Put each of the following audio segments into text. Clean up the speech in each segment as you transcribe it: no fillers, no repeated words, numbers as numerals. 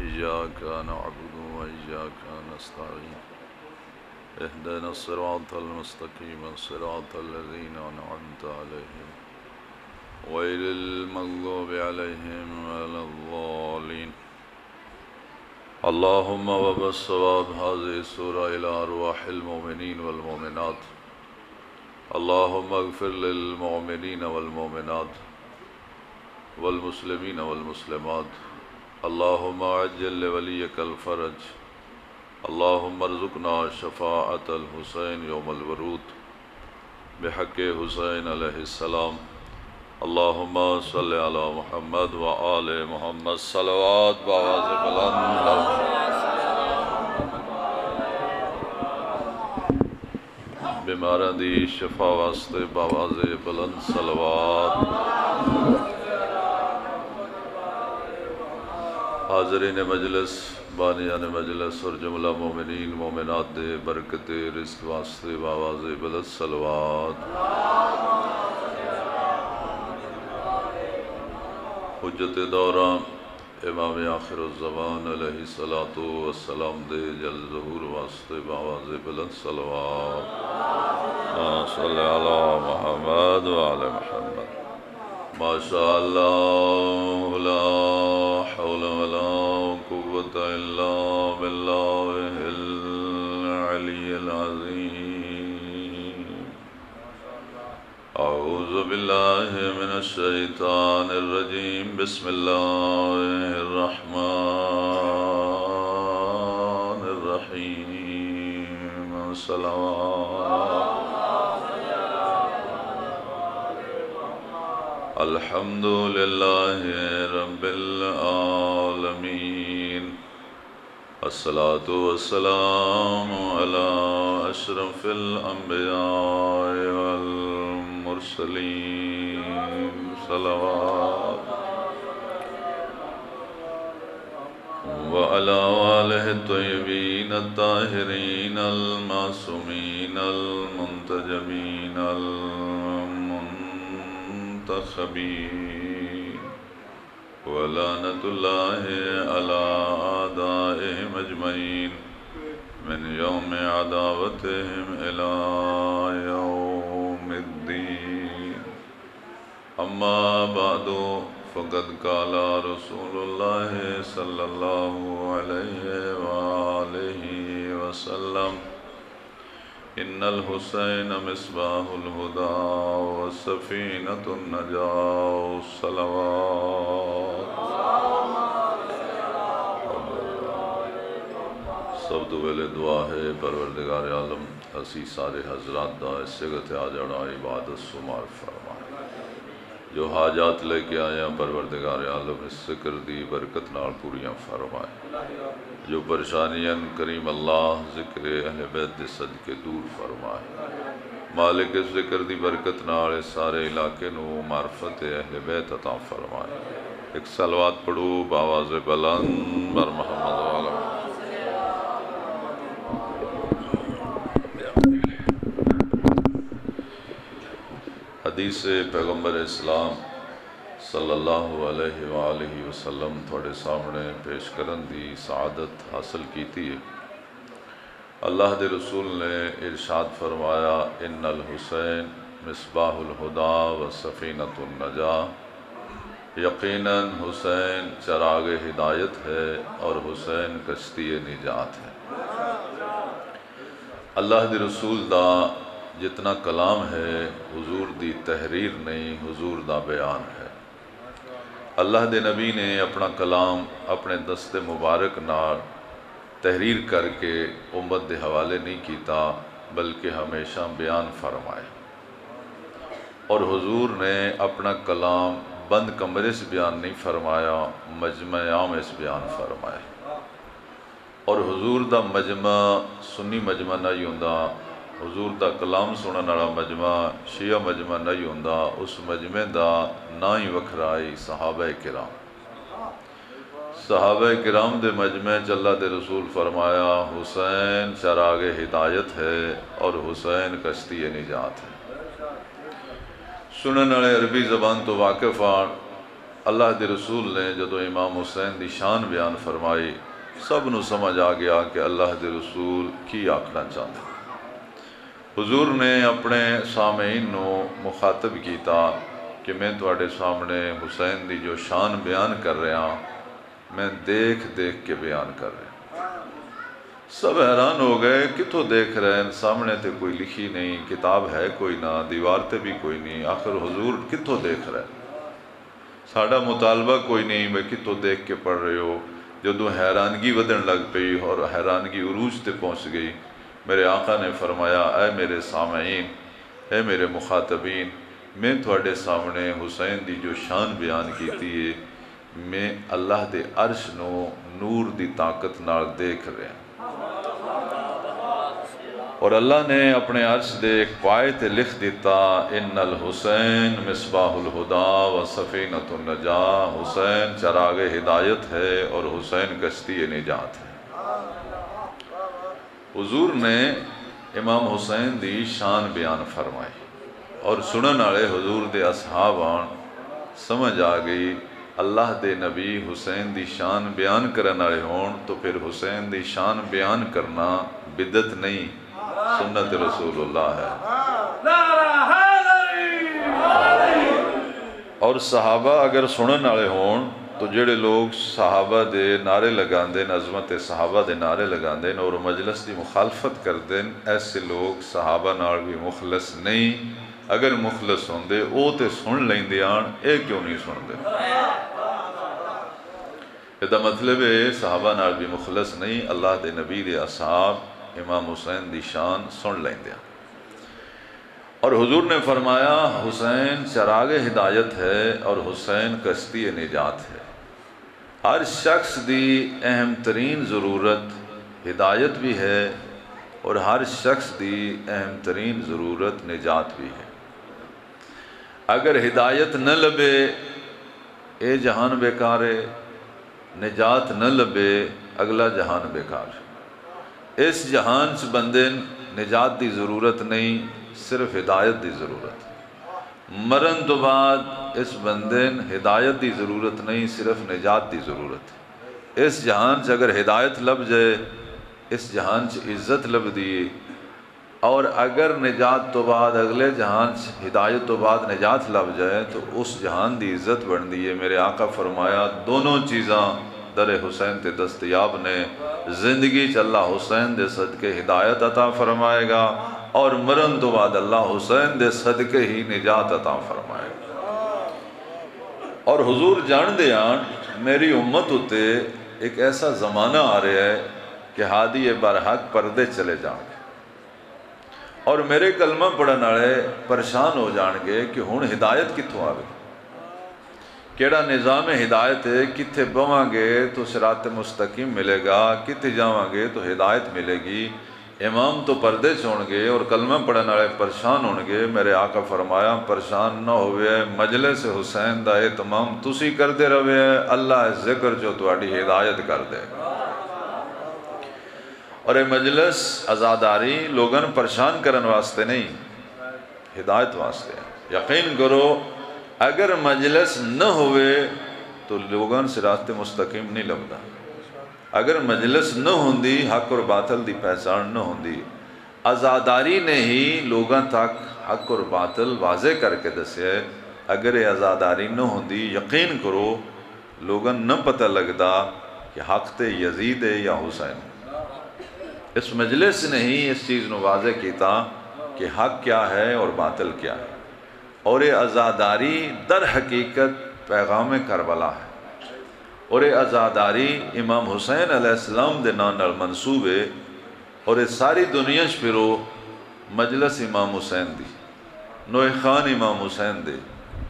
إياك نعبد وإياك نستعين اهدنا الصراط المستقيم صراط الذين أنعمت عليهم غير المغضوب عليهم ولا الضالين. اللهم وبالصواب هذه السورة إلى أرواح المؤمنين والمؤمنات. اللهم اغفر للمؤمنين والمؤمنات والمسلمين والمسلمات. اللهم عجل لوليك الفرج. اللهم ارزقنا شفاعة الحسين يوم الورود بحق حسين عليه السلام. اللهم صل على محمد وآل محمد صلوات بآواز بلند. بیماراں دی شفا واسطے بآواز بلند صلوات. حاضرین مجلس، بانیان مجلس اور جملہ مومنین مومنات دے برکت رزق واسطے بآواز بلند صلوات. حجت دوران امام آخر الزمان علیہ السلام دے جل ظہور واسطے بآواز بلند صلوات. صلی علی محمد وعلی محمد. ما شاء اللہ لا حول ولا قوة الا باللہ العلی العظیم. اعوذ باللہ من الشیطان الرجیم. بسم اللہ الرحمن الرحیم. صلوات. الحمد للہ رب العالمین. الصلاة والسلام على اشرف الانبیاء والمرسلین. صلوات. وعلى آلہ الطیبین الطاہرین المعصومین المنتجبین المنتخبین. ولعنة الله على أعدائهم أجمعين من يوم عداوتهم إلى يوم الدين. أما بعد فقد قال رسول الله صلى الله عليه وآله وسلم: إن الحسين مصباح الهدى وسفينة النجاة. الصلوات. سب تو پہلے دعا ہے پروردگار عالم اسی سارے حضرات دا اس جگہ آ جانا عبادت شمار فرمائے. جو حاجات لے کے آیا پروردگار عالم اس ذکر دی برکت نال پوریاں فرمائے. جو پریشانیاں کریم اللہ ذکر اہل بیت دے صدقے دور فرمائے. مالک اس ذکر دی برکت نال سارے علاقے نو معرفت اہل بیت عطا فرمائے. ایک صلوات پڑھو بآواز بلند بر محمد والا. حدیث پیغمبر اسلام صلی اللہ علیہ وآلہ وسلم تھوڑے سامنے پیش کرن دی سعادت حاصل کیتی ہے. اللہ دے رسول نے ارشاد فرمایا: ان الحسین مصباح الہدا و سفینۃ النجاہ. یقیناً حسین چراغ ہدایت ہے اور حسین کشتی نجات ہے. اللہ دے رسول دا جتنا کلام ہے حضور دی تحریر نہیں، حضور دا بیان ہے. اللہ دے نبی نے اپنا کلام اپنے دست مبارک نال تحریر کر کے امت دے حوالے نہیں کیتا بلکہ ہمیشہ بیان فرمائے. اور حضور نے اپنا کلام بند کمرے سے بیان نہیں فرمایا، مجمع عام اس بیان فرمائے. اور حضور دا مجمع سنی مجمع نہیں ہوندا، حضور دا کلام سنن والا مجمع شیعہ مجمع نہیں ہوندا. اس مجمع دا نا ہی وکھرائی صحابہ کرام. صحابہ کرام دے مجمع اللہ دے رسول فرمایا: حسین چراغ ہدایت ہے اور حسین کشتی نجات ہے. سنن والے عربی زبان تو واقف آن اللہ دے رسول نے جدو امام حسین دی شان بیان فرمائی سب نو سمجھ آ گیا کہ اللہ دے رسول کی آکھنا چاہتے۔ حضور نے اپنے سامعین نو مخاطب کیتا کہ میں تواڈے سامنے حسین دی جو شان بیان کر رہا میں دیکھ دیکھ کے بیان کر رہا۔ سب حیران ہو گئے، کتوں دیکھ رہے ہیں؟ سامنے تے کوئی لکھی نہیں، کتاب ہے کوئی نہ، دیوار تے بھی کوئی نہیں، آخر حضور کتوں دیکھ رہے ہیں؟ ساڈا مطالبہ کوئی نہیں، میں کتوں دیکھ کے پڑھ رہے ہو؟ جدوں حیرانگی ودن لگ پئی اور حیرانگی عروج تے پہنچ گئی، میرے آقا نے فرمایا اے میرے سامعین، اے میرے مخاطبین، میں تواڈے سامنے حسین دی جو شان بیان کیتی ہے میں اللہ دے عرش نو نور دی طاقت نال دیکھ رہا ہوں۔ اور اللہ نے اپنے عرش دے ایک پائے تے لکھ دیتا ان الحسین مصباح الہدا و سفینۃ النجاہ، حسین چراغ ہدایت ہے اور حسین کشتی نجات ہے۔ حضور نے امام حسین دی شان بیان فرمائی اور سنن والے حضور دے اصحاب آن سمجھ آ گئی اللہ دے نبی حسین دی شان بیان کرن والے ہون تو پھر حسین دی شان بیان کرنا بدعت نہیں، سنت رسول اللہ ہے۔ اور صحابہ اگر سنن والے ہون تو جڑے لوگ صحابہ دے نعرے لگاندے، عظمت صحابہ دے نعرے لگاندے اور مجلس دی مخالفت کردے، ایسے لوگ صحابہ نال بھی مخلص نہیں۔ اگر مخلص ہوندے او تے سن لیندے آن، اے کیوں نہیں سن دے؟ یہ مطلب ہے صحابہ نال بھی مخلص نہیں، اللہ دے نبی دے اصحاب امام حسین دی شان سن لیندے آن۔ اور حضور نے فرمایا حسین چراغ ہدایت ہے اور حسین کشتی نجات ہے۔ ہر شخص دی اہم ترین ضرورت ہدایت بھی ہے اور ہر شخص دی اہم ترین ضرورت نجات بھی ہے۔ اگر ہدایت نہ لبے اے جہان بیکار ہے، نجات نہ لبے اگلا جہان بیکار ہے۔ اس جہان چ بندے نجات دی ضرورت نہیں، صرف ہدایت دی ضرورت ہے۔ مرن تو بعد اس بندے ہدایت دی ضرورت نہیں، صرف نجات دی ضرورت ہے۔ اس جہان چ اگر ہدایت لب جائے اس جہان چ عزت لب دی، اور اگر نجات تو بعد اگلے جہان ہدایت تو بعد نجات لب جائے تو اس جہان دی عزت بن دی ہے۔ میرے آقا فرمایا دونوں چیزاں در حسین تے دستیاب نے، زندگی چ اللہ حسین دے صدقے ہدایت عطا فرمائے گا اور مرن تو بعد اللہ حسین دے صدقے ہی نجات عطا فرمائے گا۔ اور حضور جان دے آن میری امت ہوتے ایک ایسا زمانہ آ رہا ہے کہ ہادی برحق پردے چلے جان گے اور میرے کلمہ پڑھن والے پریشان ہو جان گے کہ ہن ہدایت کتوں آ گئی، کیڑا نظام ہدایت ہے، کتھے بواں گے تو صراط مستقیم ملے گا، کتھے جاواں گے تو ہدایت ملے گی۔ امام تو پردے چھوڑ گے اور کلمہ پڑھن والے پریشان ہون گے۔ میرے آقا فرمایا پریشان نہ ہوئے، مجلس حسین دا اہتمام تسی کردے رہے، اللہ ذکر جو تواڈی ہدایت کر دے گا۔ اور یہ مجلس عزاداری لوگن پریشان کرن واسطے نہیں، ہدایت واسطے ہے۔ یقین کرو اگر مجلس نہ ہوئے تو لوگن صراط مستقیم نہیں لبدا۔ اگر مجلس نہ ہوندی حق اور باطل دی پہچان نہ ہوندی، عزاداری نے ہی لوگاں تک حق اور باطل واضح کر کے دسے۔ اگر یہ عزاداری نہ ہوندی یقین کرو لوگن نہ پتہ لگدا کہ حق تے یزید ہے یا حسین۔ اس مجلس نے ہی اس چیز نو واضح کیتا کہ حق کیا ہے اور باطل کیا ہے۔ اور یہ عزاداری در حقیقت پیغام کربلا ہے اور یہ عزاداری امام حسین علیہ السلام دے نام نال منسوب ہے۔ اور یہ ساری دنیا پھرو مجلس امام حسین دی، نوح خان امام حسین دے،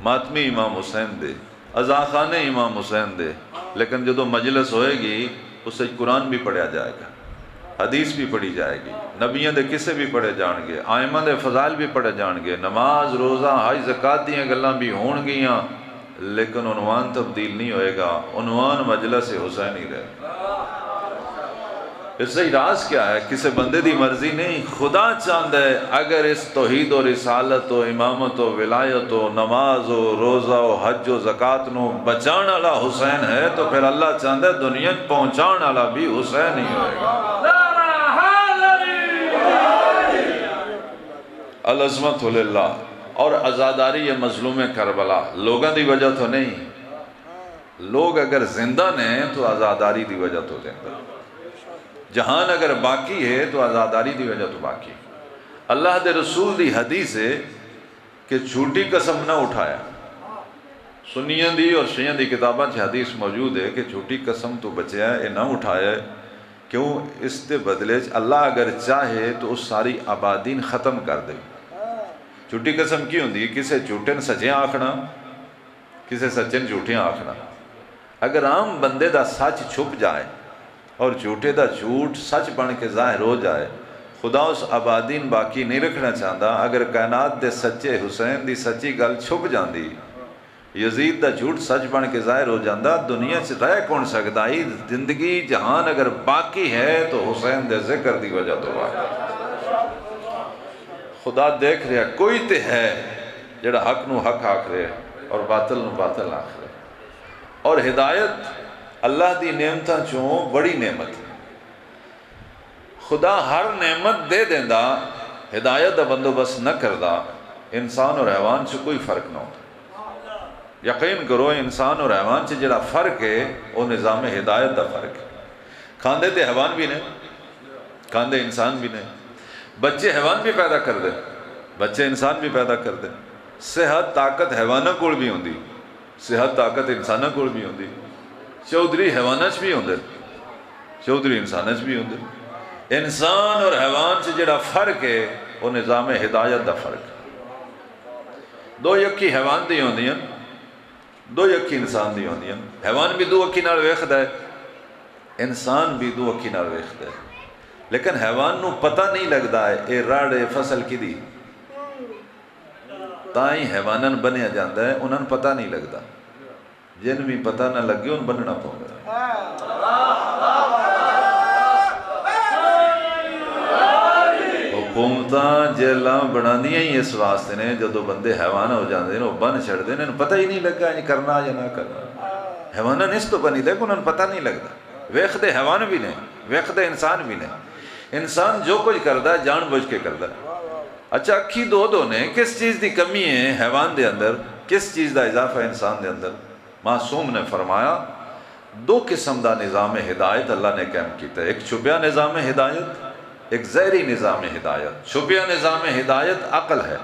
ماتمی امام حسین دے، عزاخان امام حسین دے، لیکن جدو مجلس ہوئے گی اس سے قرآن بھی پڑھیا جائے گا، حدیث بھی پڑھی جائے گی، نبیوں دے قصے بھی پڑھے جان گے، آئمہ دے فضائل بھی پڑھے جان گے، نماز روزہ حج زکات دیاں گلاں بھی ہون گیاں، لیکن عنوان تبدیل نہیں ہوئے گا، عنوان مجلس حسین ہی رہے۔ اس سے راز کیا ہے؟ کسی بندے دی مرضی نہیں، خدا چاہتا ہے اگر اس توحید و رسالت و امامت و ولایت و نماز و روزہ و حج و زکات نو بچان والا حسین ہے تو پھر اللہ چاہتا ہے دنیا پہنچان والا بھی حسین ہی ہوئے گا۔ العظمت للہ۔ اور عزاداری مظلوم کربلا لوگاں دی وجہ تو نہیں، لوگ اگر زندہ نے تو عزاداری دی وجہ تو زندہ، جہان اگر باقی ہے تو عزاداری دی وجہ تو باقی۔ اللہ دے رسول دی حدیث ہے کہ جھوٹی قسم نہ اٹھایا، سنیاں دی اور شیعہ دی کتاباں چ حدیث موجود ہے کہ جھوٹی قسم تو بچیا ہے، نہ اٹھایا ہے، کیوں؟ اس دے بدلے اللہ اگر چاہے تو اس ساری آبادین ختم کر دے۔ جھوٹی قسم کی ہوندی ہے؟ کسے جھوٹے نے سچیاں آکھنا، کسے سچے نے جھوٹیاں آکھنا۔ اگر عام بندے دا سچ چھپ جائے اور جھوٹے دا جھوٹ سچ بن کے ظاہر ہو جائے، خدا اس آبادین باقی نہیں رکھنا چاہتا۔ اگر کائنات دے سچے حسین دی سچی گل چھپ جاندی، یزید دا جھوٹ سچ بن کے ظاہر ہو جاندہ، دنیا چ رہ کون سکتا ہی؟ زندگی جہان اگر باقی ہے تو حسین دے ذکر دی وجہ تو باقی۔ خدا دیکھ رہا کوئی تے ہے جڑا حق نو حق آکھ رہے اور باطل نو باطل آکھ رہے۔ اور ہدایت اللہ دی نعمتاں چوں بڑی نعمت ہے۔ خدا ہر نعمت دے دیندہ، ہدایت دا بندوبست نہ کردہ، انسان اور حیوان سے کوئی فرق نہ ہوتا۔ یقین کرو انسان اور حیوان سے جڑا فرق ہے وہ نظام ہدایت دا فرق ہے۔ کھاندے تے حیوان بھی نے، کھاندے انسان بھی نے، بچے حیوان بھی پیدا کر دے، بچے انسان بھی پیدا کر دے، صحت طاقت حیوانہ کوڑ بھی ہوندی، صحت طاقت انسانہ کوڑ بھی ہوندی، چودھری حیوانہ چ بھی ہوندے، چودھری انسانہ چ بھی ہوندے۔ انسان اور حیوان سے جڑا فرق ہے وہ نظام ہدایت دا فرق ہے۔ دو یکی حیوان دی ہوندیاں، دو یکی انسان دی ہوندیاں۔ حیوان بھی دو اکھی نال ویکھدا ہے، انسان بھی دو اکھی نال ویکھدا ہے، لیکن حیوان نو پتہ نہیں لگدا ہے اے رڑ اے فصل کی دی، تائیں حیوانن بنیا جاندہ ہے، انہاں پتہ نہیں لگدا۔ جن بھی پتہ نہ لگے ان بننا پوندا۔ حکومتاں جیلاں بناندیاں ہی اس واسطے نے جدو بندے حیوان ہو جاندے ہیں وہ بن چھڑ دے نے، پتہ ہی نہیں لگا یہ کرنا یا نہ کرنا۔ حیواناں اس تو بنی دے کہ انہاں پتہ نہیں لگدا۔ ویکھدے حیوان بھی نے، ویکھدے انسان بھی نے۔ انسان جو کچھ کردا ہے جان بوجھ کے کردا ہے۔ اچھا اکھی دو نے، کس چیز دی کمی ہے حیوان دے اندر، کس چیز دا اضافہ ہے انسان دے اندر؟ معصوم نے فرمایا دو قسم دا نظام ہدایت اللہ نے قائم کیتا ہے، ایک چھپیا نظام ہدایت، ایک ظاہری نظام ہدایت۔ چھپیا نظام ہدایت عقل ہے،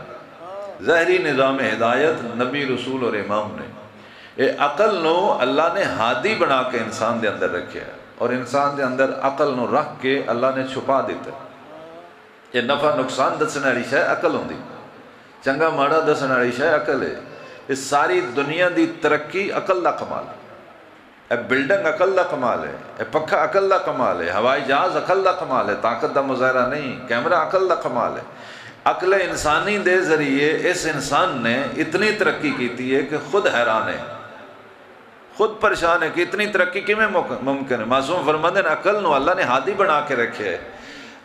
ظاہری نظام ہدایت نبی رسول اور امام نے۔ یہ عقل نو اللہ نے ہادی بنا کے انسان دے اندر رکھے ہے، اور انسان دے اندر عقل نو رکھ کے اللہ نے چھپا دیتا ہے۔ یہ نفع نقصان دسنے والی شے عقل ہوندی، چنگا ماڑا دسنے والی شے عقل ہے۔ اس ساری دنیا دی ترقی عقل دا کمال ہے۔ اے بلڈنگ عقل دا کمال ہے، اے پکھا عقل دا کمال ہے، ہوائی جہاز عقل دا کمال ہے، طاقت دا مظاہرہ نہیں، کیمرہ عقل دا کمال ہے۔ عقل انسانی دے ذریعے اس انسان نے اتنی ترقی کیتی ہے کہ خود حیران ہے، خود پریشان ہے کہ اتنی ترقی کیویں ممکن ہے۔ معصوم فرماندے ہیں عقل نو اللہ نے ہادی بنا کے رکھے ہے۔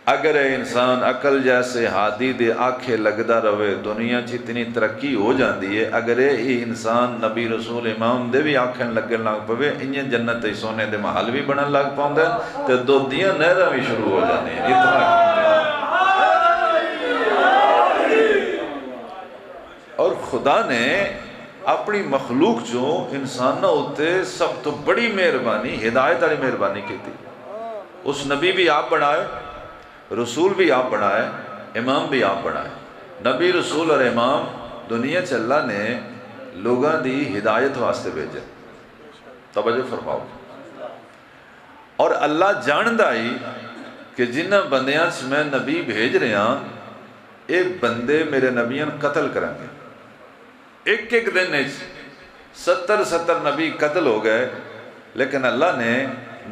اگر انسان عقل جیسے ہادی دے آنکھیں لگدا رہے دنیا چ اتنی ترقی ہو جاندی ہے۔ اگر یہ انسان نبی رسول امام دے بھی آنکھیں لگن لگ پوے، انہیں جنت تے سونے دے محل بھی بنن لگ پاؤندے تے دودیاں نہراں بھی شروع ہو جاندی ہیں۔ اور خدا نے اپنی مخلوق جو انسانوں ہوتے سب تو بڑی مہربانی ہدایت والی مہربانی کی تھی۔ اس نبی بھی آپ بنائے، رسول بھی آپ بنائے، امام بھی آپ بنائے۔ نبی رسول اور امام دنیا چ اللہ نے لوگاں دی ہدایت واسطے بھیجے۔ توجہ فرماؤ۔ اور اللہ جاندہ ہی کہ جنہ بندیاں سے میں نبی بھیج رہے ہیں ایک بندے میرے نبیاں قتل کریں گے۔ ایک ایک دن 70 نبی قتل ہو گئے، لیکن اللہ نے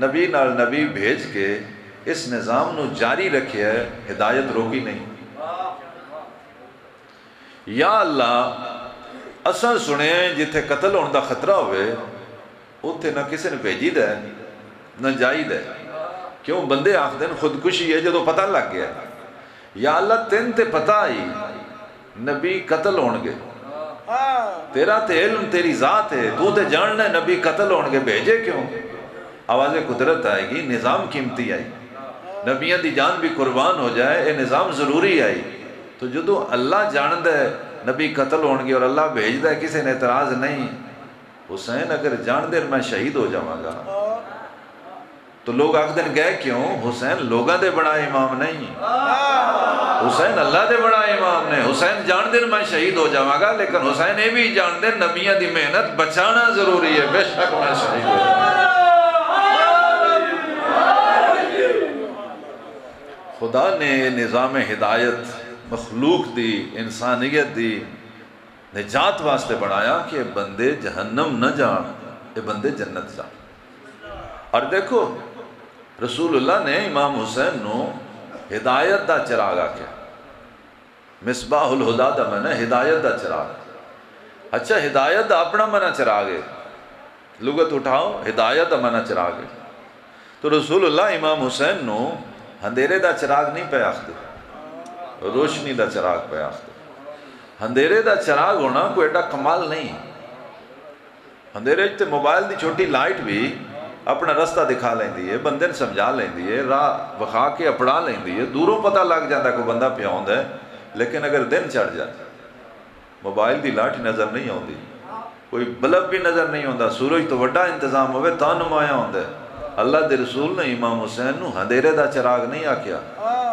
نبی نال نبی بھیج کے اس نظام نو جاری رکھے ہے، ہدایت روکی نہیں۔ یا اللہ اساں سنے جتھے قتل ہونے دا خطرہ ہوئے اتھے نہ کسی نے بھیجی دے نہ جائی دے، کیوں بندے آخدن خودکشی ہے جدو پتہ لگ گیا یا اللہ تین تے پتہ آئی نبی قتل ہون گے تیرا تے علم تیری ذات ہے تو تے جاننا ہے نبی قتل ہون گے بھیجے کیوں آواز قدرت آئے گی نظام قیمتی آئی نبیوں دی جان بھی قربان ہو جائے اے نظام ضروری آئی تو جدو اللہ جاند ہے نبی قتل ہون گے اور اللہ بھیج دے کسی نے اعتراض نہیں حسین اگر جان دے میں شہید ہو جاؤں گا تو لوگ آخ دن گئے کیوں حسین لوگاں دے بڑا امام نہیں حسین اللہ دے بڑا امام نے حسین جان دن میں شہید ہو جاؤں گا لیکن حسین یہ بھی جان دن نبیوں دی محنت بچانا ضروری ہے بے شک میں شہید ہو جاؤں خدا نے نظام ہدایت مخلوق دی انسانیت دی نجات واسطے بنایا کہ بندے جہنم نہ جان یہ بندے جنت جان اور دیکھو رسول اللہ نے امام حسین نو ہدایت دا چراغ آکیا مصباح الہدا دا میں نے ہدایت دا چراغ اچھا ہدایت دا اپنا منع چراغ ہے لغت اٹھاؤ ہدایت دا منع چراغ ہے تو رسول اللہ امام حسین نو اندھیرے دا چراغ نہیں پہ آختے روشنی دا چراغ پہ آختے اندھیرے دا چراغ ہونا کوئی ایڈا کمال نہیں اندھیرے تے موبائل دی چھوٹی لائٹ بھی اپنا رستہ دکھا لیندی ہے بندے سمجھا لیندی ہے راہ وکھا کے اپڑا لیندی ہے دوروں پتہ لگ جاتا ہے کوئی بندہ پیاؤند ہے لیکن اگر دن چڑھ جائے موبائل دی لائٹ نظر نہیں آتی کوئی بلب بھی نظر نہیں آتا سورج تو وڈا انتظام ہوئے تا نمایاں ہوتا ہے اللہ دے رسول نے امام حسین نو اندھیرے دا چراغ نہیں آکیا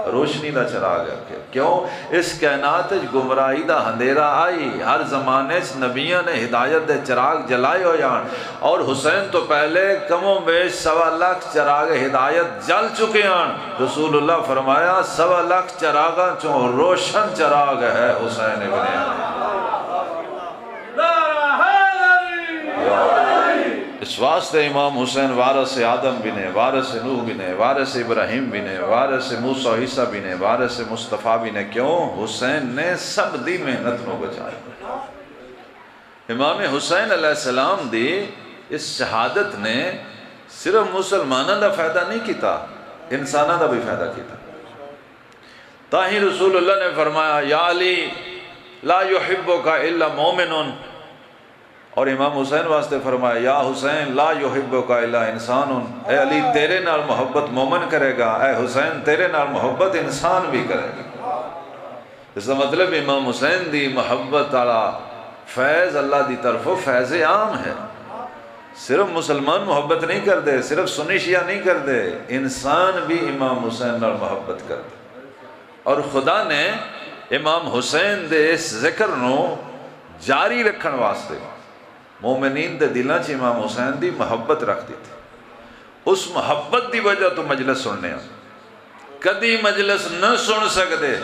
روشنی دا چراغ آکیا کیوں اس کائنات گمراہی دا اندھیرا آئی ہر زمانے نبیوں نے ہدایت دے چراغ جلائے ہو جان اور حسین تو پہلے کم و بیش 1.25 لاکھ چراغ ہدایت جل چکے ہیں رسول اللہ فرمایا 1.25 لاکھ چراغاں چوں روشن چراغ ہے حسین ابن علی اس واسطے امام حسین وارث آدم بھی نے وارث نوح بھی نے وارث ابراہیم بھی نے وارث موسیٰ عیسیٰ بھی نے وارث مصطفیٰ بھی نے کیوں حسین نے سب دی محنت نو بچایا امام حسین علیہ السلام دی اس شہادت نے صرف مسلمانوں دا فائدہ نہیں کیتا انسانوں دا بھی فائدہ کیتا تاہی رسول اللہ نے فرمایا یا علی لا یحبک الا مومن اور امام حسین واسطے فرمایا یا حسین لا یحبک الا انسان اے علی تیرے نال محبت مومن کرے گا اے حسین تیرے نال محبت انسان بھی کرے گا اس کا مطلب امام حسین دی محبت والا فیض اللہ دی طرفوں فیض عام ہے صرف مسلمان محبت نہیں کر دے صرف سنی شیعہ نہیں کر دے انسان بھی امام حسین نال محبت کر دے اور خدا نے امام حسین دے اس ذکر نو جاری رکھن واسطے مومنین دے دلاں چ امام حسین دی محبت رکھ دی تھی اس محبت دی وجہ تو مجلس سننے ہیں کدی مجلس نہ سن سکتے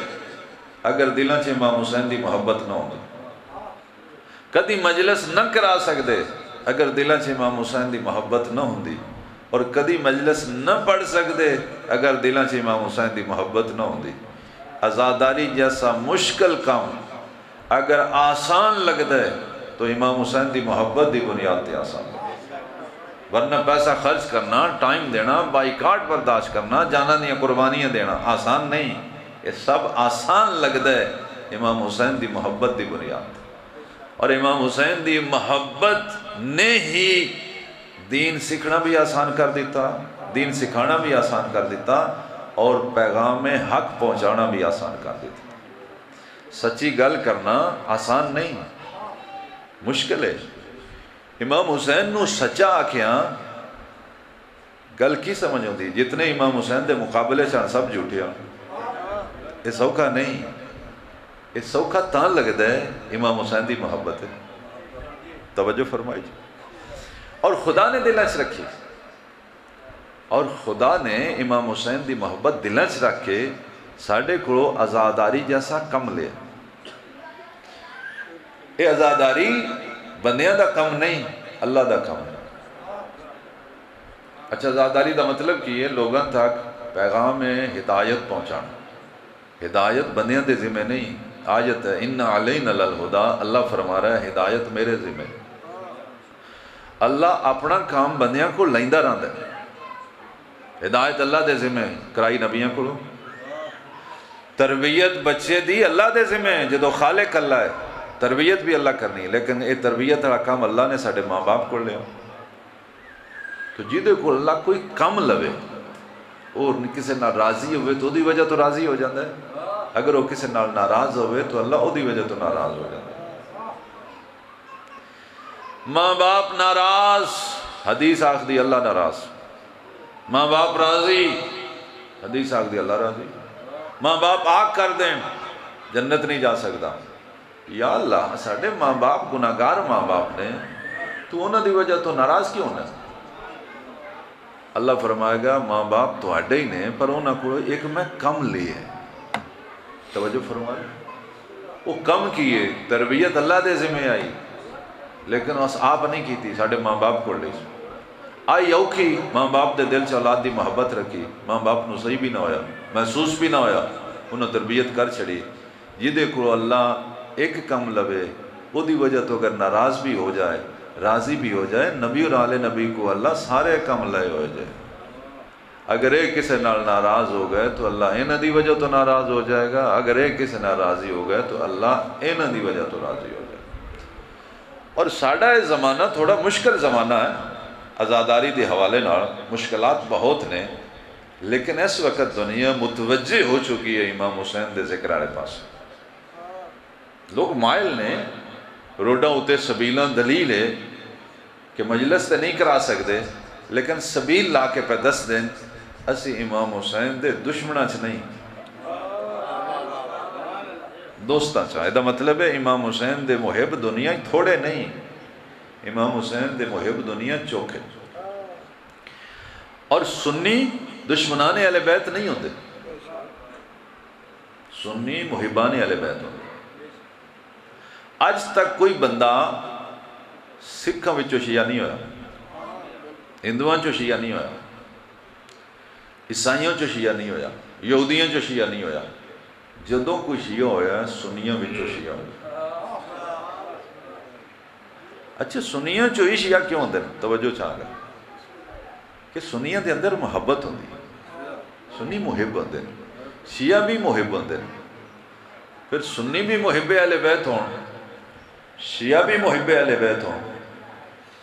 اگر دلاں چ امام حسین دی محبت نہ ہوندی کدی مجلس نہ کرا سکتے اگر دلاں چ امام حسین دی محبت نہ ہوندی اور کدی مجلس نہ پڑھ سکتے اگر دلاں چ امام حسین دی محبت نہ ہوندی عزاداری جیسا مشکل کام اگر آسان لگتا ہے تو امام حسین دی محبت دی بنیاد تے آسان ورنہ پیسہ خرچ کرنا ٹائم دینا بائیکاٹ برداشت کرنا جانا دیا قربانیاں دینا آسان نہیں یہ سب آسان لگتا ہے امام حسین دی محبت دی بنیاد اور امام حسین دی محبت نے ہی دین سیکھنا بھی آسان کر دیتا دین سکھانا بھی آسان کر دیتا اور پیغام حق پہنچانا بھی آسان کر دیتا سچی گل کرنا آسان نہیں مشکل ہے امام حسین نو سچا آکھیاں گل کی سمجھ ہوتی جتنے امام حسین دے مقابلے چاہ سب جھوٹیا یہ سوکھا نہیں یہ سوکھا تاں لگتا ہے امام حسین دی محبت ہے توجہ فرمائی جی اور خدا نے دلچ رکھی اور خدا نے امام حسین دی محبت دلچ رکھ کے ساڑھے کو عزاداری جیسا کم لیا یہ عزاداری بندیاں دا کم نہیں اللہ دا کم ہے اچھا عزاداری دا مطلب کی ہے لوگاں تک پیغام ہدایت پہنچانا ہدایت بندیاں دے ذمہ نہیں آیت ہے ان علینا للہدا اللہ فرما رہا ہے ہدایت میرے ذمہ اللہ اپنا کام بندیاں کو لیندہ رہندا ہے ہدایت اللہ دے ذمہ کرائی نبیاں کو، تربیت بچے دی اللہ دے ذمہ جدو خالق اللہ ہے، تربیت بھی اللہ کرنی ہے، لیکن یہ تربیت والا کام اللہ نے ساڈے ماں باپ کو لیا۔ تو جہدے کو اللہ کوئی کم لوے اور کسی نال راضی ہوئے تو دی وجہ تو راضی ہو جاتا ہے، اگر وہ کسی نال ناراض ہوئے تو اللہ او دی وجہ تو ناراض ہو جاتا ہے۔ ماں باپ ناراض، حدیث آکھ دی اللہ ناراض، ماں باپ راضی، حدیث آکھ دی اللہ راضی۔ ماں باپ آگ کر دیں جنت نہیں جا سکتا، یا اللہ ساڈے ماں باپ گناہگار ماں باپ نے، تو انہاں دی وجہ تو ناراض کیوں ہونا؟ اللہ فرمائے گا ماں باپ تو ہی نے، پر انہاں کو ایک میں کم لیے، توجہ فرمائے، وہ کم کیے، تربیت اللہ دے ذمہ آئی لیکن اس آپ نہیں کی تھی، ساڈے ماں باپ کو لئی آئی اوکھی، ماں باپ دے دل سے اولاد دی محبت رکھی، ماں باپ نو صحیح بھی نہ ہویا، محسوس بھی نہ ہویا، انہوں تربیت کر چھڑی، جدے کو اللہ ایک کم لوے، وہ دی وجہ تو اگر ناراض بھی ہو جائے، راضی بھی ہو جائے، نبی اور آل نبی کو اللہ سارے کم لائے ہو جائے۔ اگر ایک کسی نال ناراض ہو گئے تو اللہ انہ دی وجہ تو ناراض ہو جائے گا، اگر ایک کسی ناراضی ہو گئے تو اللہ انہ دی وجہ تو راضی ہو جائے گا۔ اور ساڈا یہ زمانہ تھوڑا مشکل زمانہ ہے، آزاداری دے حوالے نال مشکلات بہت نے، لیکن اس وقت دنیا متوجہ ہو چکی ہے امام حسین دے ذکر والے پاس۔ لوگ مائل نے روڈاں اتے سبیلاں دلیل ہے کہ مجلس تے نہیں کرا سکتے، لیکن سبیل لا کے پہ دس دیں اسی امام حسین دے دشمنہ چ نہیں، دوستاں چاہ۔ ایدہ مطلب ہے امام حسین دے محب دنیا تھوڑے نہیں، امام حسین دے محب دنیا چوکھے، اور سنی دشمنان اہل بیت نہیں ہوتے، سنی محبان اہل بیت ہوتے۔ آج تک کوئی بندہ سکھاں وچوں شیعہ نہیں ہویا، ہندوؤں چو شیعہ نہیں ہویا، عیسائیوں چو شیعہ نہیں ہویا، یہودیوں چو شیعہ نہیں ہویا، جدوں کوئی شیعہ ہویا سنیوں وچوں شیعہ ہویا۔ اچھا سنیوں چو ہی شیعہ کیوں ہوندے؟ توجہ چاہ گا کہ سنیوں دے اندر محبت ہوندی، سنی محب ہوندے، شیعہ بھی محب ہوندے، پھر سنی بھی محب اہل بیت ہوں، شیعہ بھی محب اہل بیت ہوں،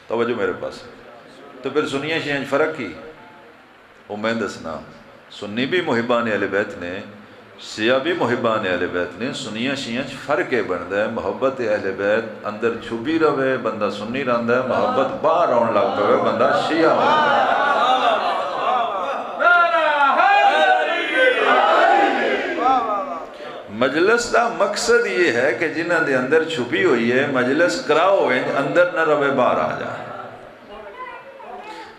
توجہ میرے پاس، تو پھر سنیاں شیعہ فرق کی؟ وہ میں دسنا، سنی بھی محبان اہل بیت نے، شیعہ بھی محبان اہل بیت نے، سنیاں شیعہ فرق ہے بنتا ہے، محبت اہل بیت اندر چھپی رہے بندہ سنی رہندا ہے، محبت باہر آن لگ پے بندہ شیعہ ہوتا ہے۔ مجلس دا مقصد یہ ہے کہ جنہ دے اندر چھپی ہوئی ہے مجلس کراؤ اندر نہ روے باہر آ جائے،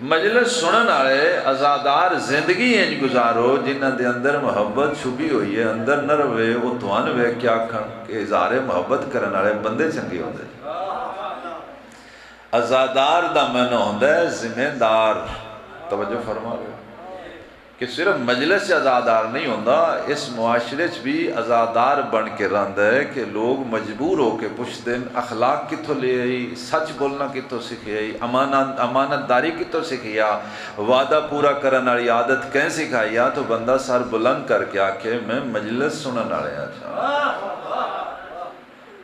مجلس سنن آئے ازادار زندگی انج گزارو جنہ دے اندر محبت چھپی ہوئی ہے اندر نہ روے، وہ توان وے کیا کھن کہ اظہار محبت کرن آئے بندے چنگے ہوندے۔ ازادار دا معنی ہوندہ ہے ذمہ دار، توجہ فرما رہے کہ صرف مجلس ازادار نہیں ہوندہ، اس معاشرے بھی ازادار بن کے رہندا ہے کہ لوگ مجبور ہو کے پوچھتے ہیں اخلاق کتوں لے آئی، سچ بولنا کتوں سکھے آئی، امانت داری کتوں سکھیا، وعدہ پورا کرن والی عادت کہیں سکھائیا، تو بندہ سر بلند کر کے آکھے میں مجلس سنن والے اچھا۔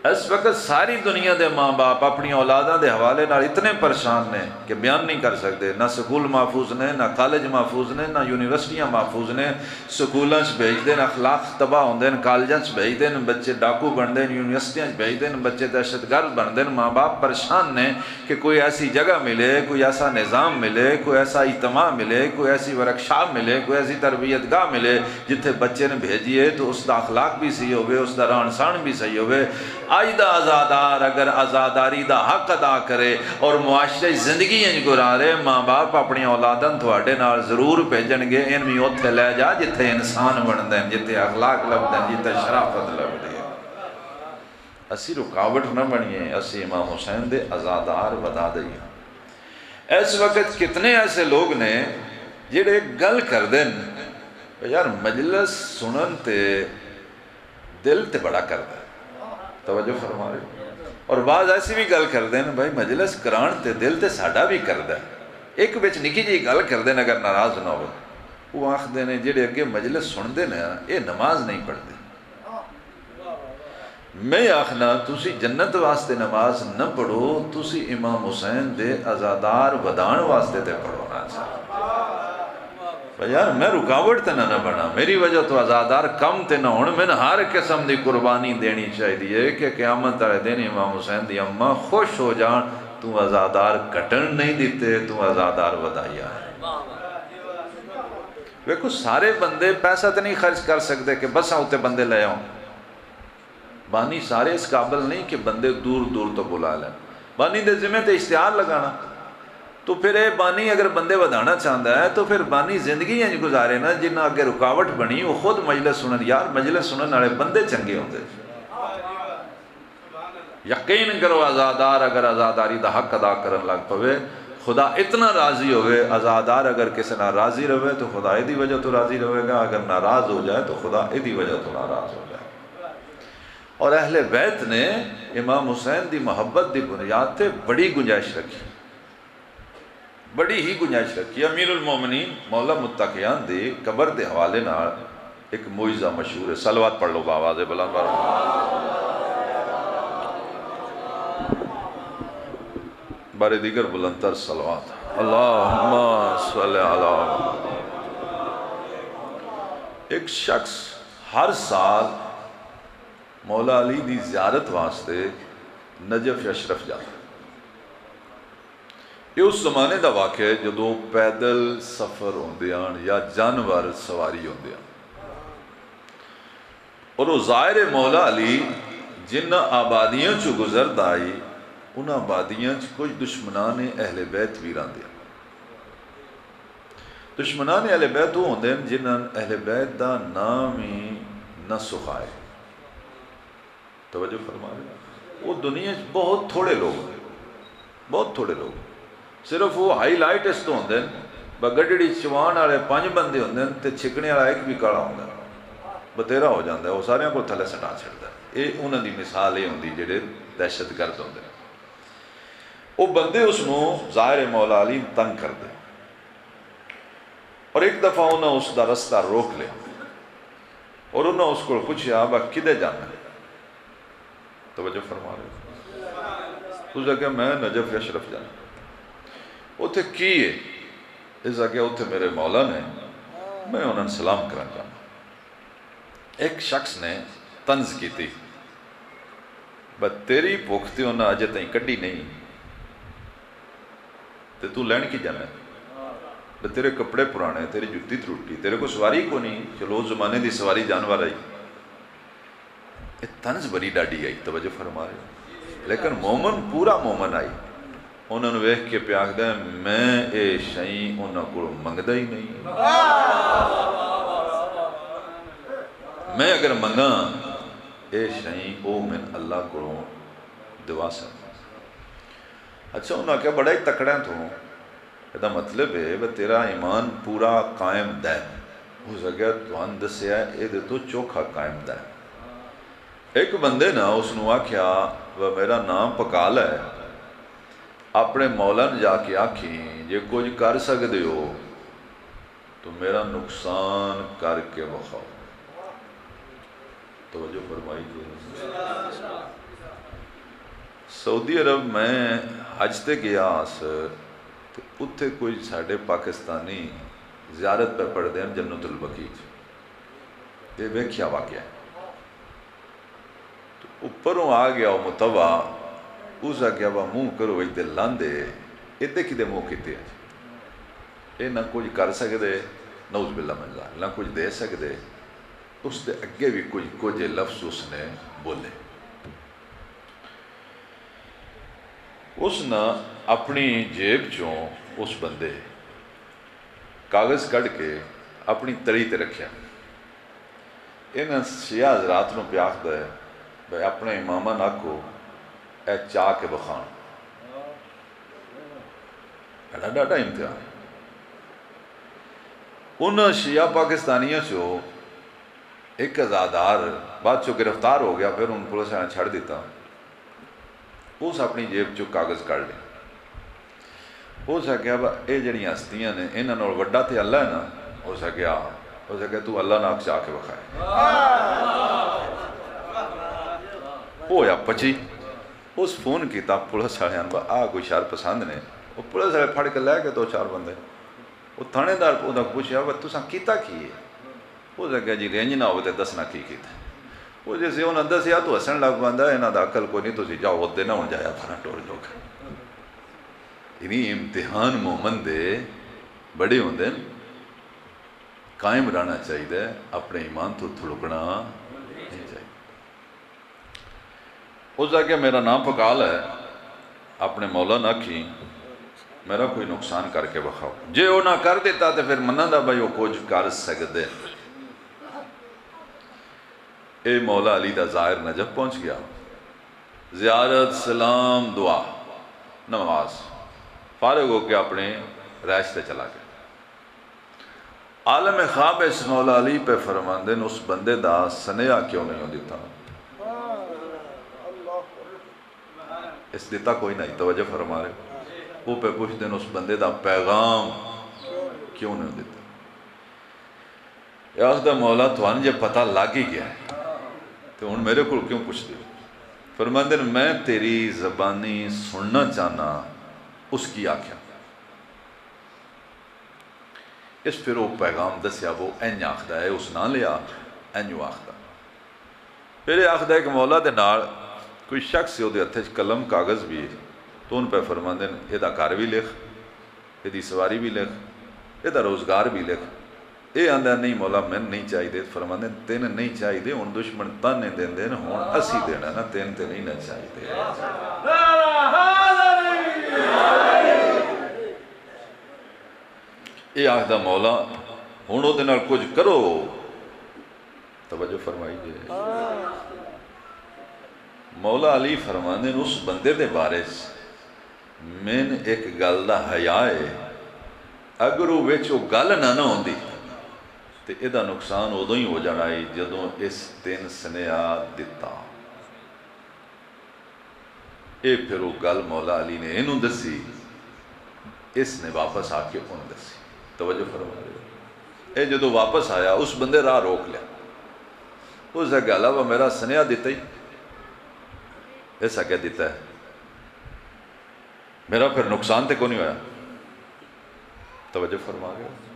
اس وقت ساری دنیا دے ماں باپ اپنی اولاداں دے حوالے نال اتنے پریشان نے کہ بیان نہیں کر سکتے، نہ سکول محفوظ نے، نہ کالج محفوظ نے، نہ یونیورسٹیاں محفوظ نے، سکولاں چ بھیج دین اخلاق تباہ ہوندے ہیں، کالجاں چ بھیج دین بچے ڈاکو بن دین، یونیورسٹیاں چ بھیج دین بچے دہشت گرد بن دین، ماں باپ پریشان نے کہ کوئی ایسی جگہ ملے، کوئی ایسا نظام ملے، کوئی ایسا اجتماع ملے، کوئی ایسی ورکشاپ ملے، کوئی ایسی تربیت گاہ ملے جتھے بچے نے بھیجیے تو اس دا اخلاق بھی صحیح ہوئے، اس دا رہن سہن بھی صحیح ہوئے۔ آج دا آزادار اگر آزاداری دا حق ادا کرے اور معاشرے زندگی انج گزارے، ماں باپ اپنی اولاداں تھوڑے نال ضرور بھیجن گے، ان بھی اوتھے لے جا جتھے انسان بندے ہیں، جتھے اخلاق لبدے ہیں، جتھے شرافت لبدی ہے۔ اسی رکاوٹ نہ بنیے، اسی امام حسین دے آزادار ودا دئیے۔ اس وقت کتنے ایسے لوگ نے جڑے گل کر دیں یار مجلس سنن تے دل تے بڑا کر دیں، توجہ فرما رہے، اور بعض ایسی بھی گل کر دیں بھائی مجلس کران تے دل تے ساڈا بھی کر دیں، ایک بچ نکی جی گل کر دیں اگر ناراض نہ ہو، وہ آخدے نے جڑے اگے مجلس سنتے نا یہ نماز نہیں پڑھتے. میں آخنا تسی جنت واسطے نماز نہ پڑھو، تسی امام حسین دے ازادار ودان واسطے تے پڑھو نا. یار میں رکاوٹ تے نہ بنا، میری وجہ تو ازادار کم تے نہ ہون. میں ہر قسم دی قربانی دینی چاہیے کہ قیامت والے دن امام حسین دی اماں خوش ہو جان تو ازادار کٹن نہیں دیتے، تو ازادار ودائی آئے. ویکھو سارے بندے پیسہ تے نہیں خرچ کر سکتے کہ بس آؤتے بندے لے آؤں. بانی سارے اس قابل نہیں کہ بندے دور دور تو بلا لیں. بانی دے ذمہ تے اشتہار لگانا. تو پھر اے بانی اگر بندے ودانا چاہتا ہے تو پھر بانی زندگی انج گزارے نا جنہ اگر رکاوٹ بنی وہ خود مجلس سنن. یار مجلس سنن والے بندے چنگے ہوندے. یقین کرو آزادار اگر آزاداری دا حق ادا کرن لگ پوے خدا اتنا راضی ہوئے. آزادار اگر کسی نہ راضی رہے تو خدا ایدی وجہ تو راضی رہے گا، اگر ناراض ہو جائے تو خدا ایدی وجہ تو ناراض ہو جائے. اور اہل بیت نے امام حسین دی محبت دی بنیاد تے بڑی گنجائش رکھی، بڑی ہی گنجائش رکھی. امیر المومنین مولا متقیان دی قبر دے حوالے نال ایک موعظہ مشہور ہے. صلوات پڑھ لو بآواز بلند بارے دیگر بلندتر صلوات. اللہم صلی علی. ایک شخص ہر سال مولا علی دی زیارت واسطے نجف اشرف جاتا. یہ اس زمانے دا واقعہ ہے جدو پیدل سفر ہوندیاں یا جانور سواری ہوندیاں. اور وہ ظاہر مولا علی جن آبادیاں چو گزرد آئی ان آبادیاں چ کچھ دشمنان اہل بیت ویران دیا. دشمنان اہل بیت وہ ہوندے ہیں جنہاں اہل بیت دا نام ہی نہ سکھائے. توجہ فرما رہے وہ دنیا بہت تھوڑے لوگ ہیں، بہت تھوڑے لوگ. صرف وہ ہائی لائٹ اس تو ہوندے ہیں بگڑی چوان والے 5 بندے ہوندے ہیں تے چھکنے والا ایک بھی کالا ہوندا ہے بتیرا ہو جاتا ہے. وہ سارے کو تھلے سٹا چھڑتا ہے. یہ انہوں دی مثال یہ ہوندی جڑے دہشت گرد ہوندے ہیں. وہ بندے اس نو ظاہر مولا علی تنگ کر دے. اور ایک دفعہ انہوں اس دا رستہ روک لیا اور انہوں اس کو پوچھا با کدے جانا ہے. توجہ فرما رہے اس جگہ میں نجف اشرف جانا. اتھے کی ہے اس جگہ اتھے میرے مولا نے میں انہوں نے سلام کرنا جانا. ایک شخص نے طنز کی تھی بس تیری پوکھتی انہوں نے اجے تائیں کڈی نہیں تو لین کی جانا ہے. تیرے کپڑے پرانے، تیری جتی تروٹی، تیرے کو سواری کو نہیں. چلو اس زمانے دی سواری جانور آئی. طنز بڑی ڈاڈی آئی. توجہ فرما رہے لیکن مومن پورا مومن آئی. انہوں نے ویکھ کے پیا آکھدا ہے میں اے شئیں انہوں کو منگدا ہی نہیں. میں اگر منگا اے شئیں او من اللہ کو دعا سکتا. اچھا انہوں نے کہا بڑا ہی تکڑا تو یہ مطلب ہے کہ تیرا ایمان پورا قائم دے. ہو سکیا تو ہن دسیا یہ تو چوکھا قائم دے. ایک بندے نا اس نے آکھیا وہ میرا نام پکال ہے اپنے مولا نے جا کے آکھیں جے کچھ کر سکتے ہو تو میرا نقصان کر کے بخاؤ. توجہ فرمائی جی. سعودی عرب میں حج تے گیا اتھے کوئی ساڑھے پاکستانی زیارت پہ پڑھ دیں جنت البقیع. یہ ویکھیا واقعہ ہے. اوپروں آ گیا وہ متوا اس آگیا وہ منہ کرو ایک دے لاندے ادھے کدے منہ کیتے ہیں. یہ نہ کچھ کر سکتے نعوذ باللہ من ذالک نہ کچھ دے سکتے. اس دے اگے بھی کچھ لفظ اس نے بولے. اس نے اپنی جیب چوں اس بندے کاغذ کڑ کے اپنی تری تے رکھیا. انہاں شیعہ حضرات نو پیاکھ دے بھائی اپنے امامہ نہ کو اے چاہ کے بخان. ایڈا ڈاڈا امتحان. ان شیعہ پاکستانیوں چو ایک ازادار بعد چو گرفتار ہو گیا پھر ان پولیس نے چھڑ دیتا. اس اپنی جیب چو کاغذ کر لی. ہو سکیا با اے جڑی ہستیاں نے انہاں نال وڈا تے اللہ ہے نا ہو سکیا تو اللہ ناک چاہ کے بکھائے ہویا پچی اس فون کیتا پولیس والے آ کوئی شہر پسند نے وہ پولیس والے پھڑ کے لے کے 2-4 بندے وہ تھانے دار پوچھا وہ تساں کیتا کی ہے وہ لگا جی رینج نہ ہو تو دسنا کی کیتا وہ جیسے انہوں نے دسیا تو ہسن لگ پاندہ یہاں دا عقل کوئی نہیں تسی جاؤ ہوتے نہ ہوں جایا پھرا ٹور جو گا انہی امتحان مومن دے بڑے ہوں دے قائم رہنا چاہیے اپنے ایمان تو تھڑکنا نہیں چاہیے اس جگہ میرا نام پکال ہے اپنے مولا نہ کی میرا کوئی نقصان کر کے بخاؤ جے وہ نہ کر دیتا تو پھر منہ دا بھائی وہ کچھ کر سکتے اے مولا علی دا ظاہر نجف پہنچ گیا زیارت سلام دعا نماز فارغ ہو کے اپنے رہائش تے چلا گیا عالم خواب اس مولا علی پہ فرماندے اس بندے دا سنیا کیوں نہیں ہو دیتا اس دیتا کوئی نہیں توجہ فرما رہے وہ پہ پوچھ دیں اس بندے دا پیغام کیوں نہیں دیتا یا اس دا مولا توان جے پتہ لگ ہی گیا ہے تو ان میرے کو کیوں پوچھ دے فرماندے میں تیری زبانی سننا چاہنا اس کی آکھیا اس پھر وہ پیغام دسیا وہ این آخدہ ہے اس نہ لیا اینیو آخدہ پھر آخدہ ہے کہ مولا دے نال کوئی شخص سے وہ دے ہتھے قلم کاغذ بھی ہے تو ان پہ فرماندے یہ دا کار بھی لکھ یہ دی سواری بھی لکھ یہ دا روزگار بھی لکھ یہ آندہ نہیں مولا میں نہیں چاہی دے فرماندے تین نہیں چاہی دے ان دشمن تانے دین دین ہون اسی دینا نا تین تے نہیں نہ چاہی دے یہ آخدہ مولا ہونوں دے نال کچھ کرو توجہ فرمائی جے مولا علی فرماندے اس بندے دے بارے میں نے ایک گل دا حیا ہے اگر وہ وچ وہ گل نہ ہوندی تو یہ دا نقصان ادو ہی ہو جانا ہے جدوں اس دن سنیا دیتا اے پھر وہ گل مولا علی نے انہوں دسی اس نے واپس آ کے انہوں دسی توجہ فرما رہے اے جدو واپس آیا اس بندے راہ روک لیا اس نے کہا وہ میرا سنیا دیتا ہی ایسا کیا دیتا ہے میرا پھر نقصان تے کو نہیں ہویا توجہ فرما گیا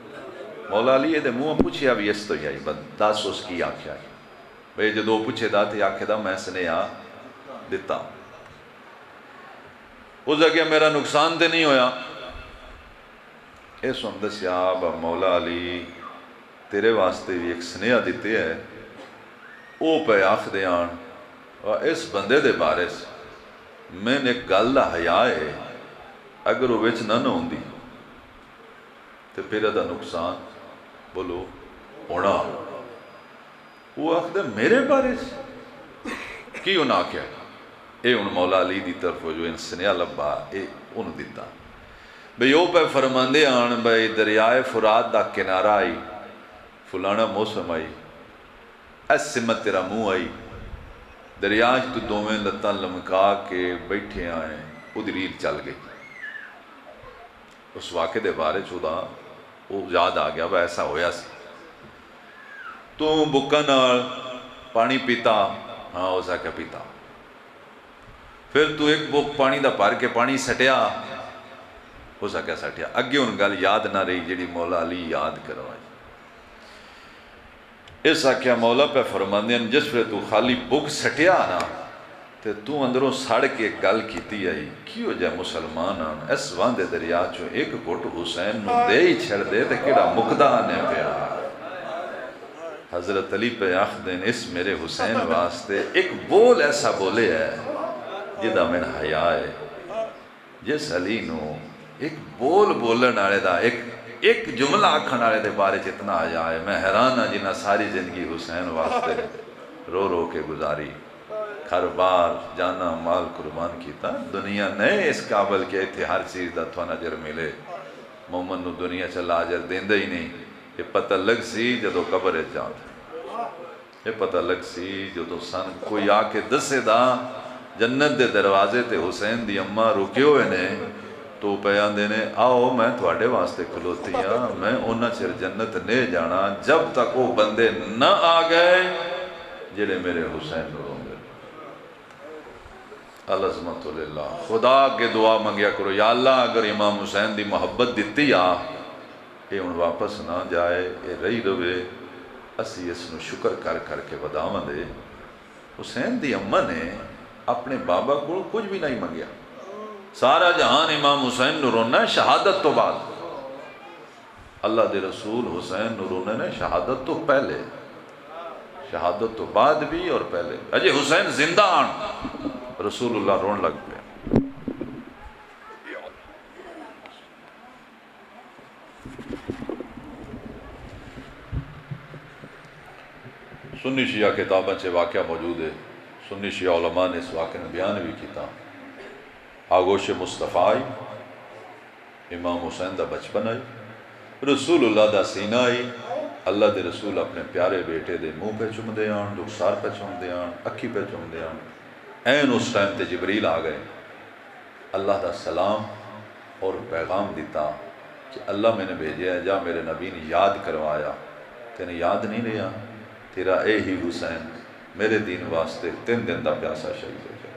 مولا علی یہ دے منہ پوچھیا بھی اس تو ہی آئی بند دس اس کی آنکھیں آئی بھئی جدو پوچھے دا تے آنکھیں دا میں سنیا دیتا اس جگہ میرا نقصان تے نہیں ہویا اس وقت دسیا مولا علی تیرے واسطے بھی ایک سنیا دیتے ہے او پہ آخ دیان اور اس بندے دے بارے میں نے گل دا حیا ہے اگر وہ وچ نہ ہوندی تو پھر دا نقصان بولو ہونا وہ آخ دے میرے بارے کی انہاں کیا اے ان مولا علی دی طرف جو ان سنیا لبا اے ان دیتا بھئی او پہ فرماندے آن بھئی دریائے فرات دا کنارہ آئی فلانا موسم آئی اس سمت تیرا منہ آئی دریاج تو دومیں لتاں لمکا کے بیٹھے آئیں ادریر چل گئی اس واقعے دے بارے چودہ وہ یاد آ گیا وہ ایسا ہویا سی تو بکا نال پانی پیتا ہاں ہو سکا پیتا پھر تو ایک بک پانی دا پار کے پانی سٹیا ہو سکا سٹیا اگے ان گل یاد نہ رہی جڑی مولا علی یاد کروائی اس آکھیا مولا پہ فرماندے جس پہ تو خالی بک سٹیا نا تو اندروں سڑ کے گل کیتی آئی کیوں جائے مسلمان آن اس واندے دریا چو ایک گھٹ حسین نو دے ہی چھڑ دے تے کیڑا مقدہ آنے پیا حضرت علی پہ آخ دین اس میرے حسین واسطے ایک بول ایسا بولے ہے جدہ میں حیا ہے جس علی نو ایک بول بولن آرے دا ایک جملہ آکھن آرے دے بارے جتنا آیا ہے میں حیران ہاں جنہ ساری زندگی حسین واسطے رو رو کے گزاری ہر بار جانا مال قربان کیتا دنیا نئے اس قابل کے تھے ہر چیز دا تھوان اجر ملے مومن نو دنیا چلا اجر دیندے ہی نہیں یہ پتہ لگ سی جدو قبر ہے جاتا یہ پتہ لگ سی جدو سن کوئی آکے دسے دا جنت دے دروازے تے حسین دی اممہ رکے ہوئے نے تو پہ آندے نے آؤ میں تھوڑے واسطے کھلوتی ہاں، میں انہاں چر جنت نہیں جانا جب تک وہ بندے نہ آ گئے جڑے میرے حسین نو روندے۔ العظمت للہ۔ خدا کے دعا منگیا کرو، یا اللہ اگر امام حسین دی محبت دیتی آ یہ ہن واپس نہ جائے، یہ رہی روے، اسی اس نو شکر کر کر کے وداواں دے۔ حسین دی اماں نے اپنے بابا کو کچھ بھی نہیں منگیا، سارا جہان امام حسین نو رونا ہے شہادت تو بعد، اللہ دے رسول حسین نو رونے نے شہادت تو پہلے، شہادت تو بعد بھی اور پہلے۔ اجے حسین زندہ آن رسول اللہ رون لگ پہ۔ سنی شیعہ کتابیں سے واقعہ موجود ہے، سنی شیعہ علماء نے اس واقعہ نے بیان بھی کیتا۔ آگوش مصطفیٰ آئی، امام حسین دا بچپن آئی، رسول اللہ دا سینہ آئی، اللہ دے رسول اپنے پیارے بیٹے دے منہ پہ چم دے آن، رخسار پہ چم دے آن، اکھی پہ چم دے آن۔ این اس ٹائم تے جبریل آ گئے، اللہ دا سلام اور پیغام دیتا کہ اللہ میں نے بھیجا ہے، جا میرے نبی نے یاد کروایا، تینے یاد نہیں لیا، تیرا اے ہی حسین میرے دین واسطے 3 دن دا پیاسا شہید ہو جائے۔